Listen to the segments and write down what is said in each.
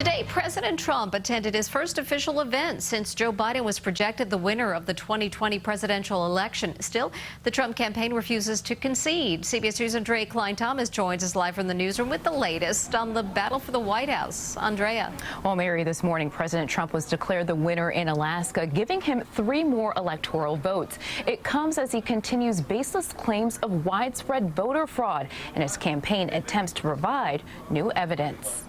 Today, President Trump attended his first official event since Joe Biden was projected the winner of the 2020 presidential election. Still, the Trump campaign refuses to concede. CBS News' Andrea Klein-Thomas joins us live from the newsroom with the latest on the battle for the White House. Andrea. Well, Mary, this morning, President Trump was declared the winner in Alaska, giving him 3 more electoral votes. It comes as he continues baseless claims of widespread voter fraud, and his campaign attempts to provide new evidence.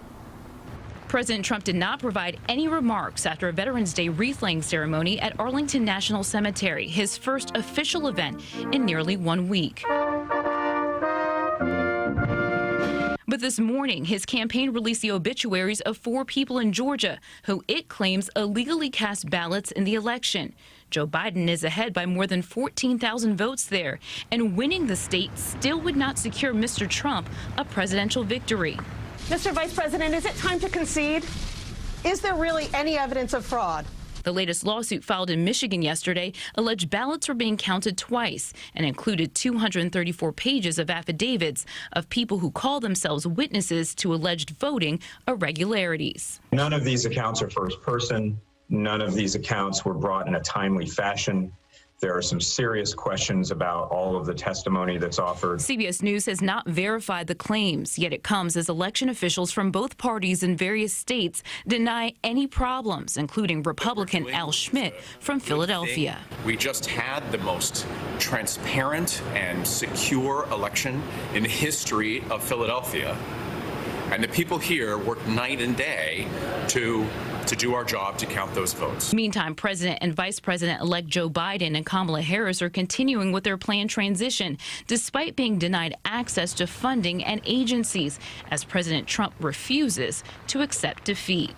President Trump did not provide any remarks after a Veterans Day wreath-laying ceremony at Arlington National Cemetery, his first official event in nearly 1 week. But this morning, his campaign released the obituaries of 4 people in Georgia who it claims illegally cast ballots in the election. Joe Biden is ahead by more than 14,000 votes there, and winning the state still would not secure Mr. Trump a presidential victory. Mr. Vice President, is it time to concede? Is there really any evidence of fraud? The latest lawsuit filed in Michigan yesterday alleged ballots were being counted twice and included 234 pages of affidavits of people who call themselves witnesses to alleged voting irregularities. None of these accounts are first person. None of these accounts were brought in a timely fashion. There are some serious questions about all of the testimony that's offered. CBS News has not verified the claims, yet it comes as election officials from both parties in various states deny any problems, including Republican Al Schmidt from Philadelphia. We just had the most transparent and secure election in the history of Philadelphia. And the people here work night and day to do our job to count those votes. Meantime, President and Vice President-elect Joe Biden and Kamala Harris are continuing with their planned transition, despite being denied access to funding and agencies, as President Trump refuses to accept defeat.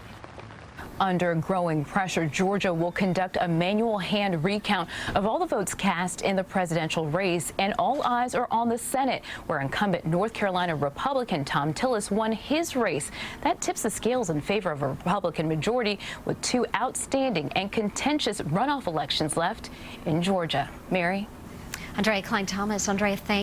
Under growing pressure, Georgia will conduct a manual hand recount of all the votes cast in the presidential race, and all eyes are on the Senate, where incumbent North Carolina Republican Thom Tillis won his race. That tips the scales in favor of a Republican majority, with 2 outstanding and contentious runoff elections left in Georgia. Mary? Andrea Klein-Thomas. Andrea, thank you.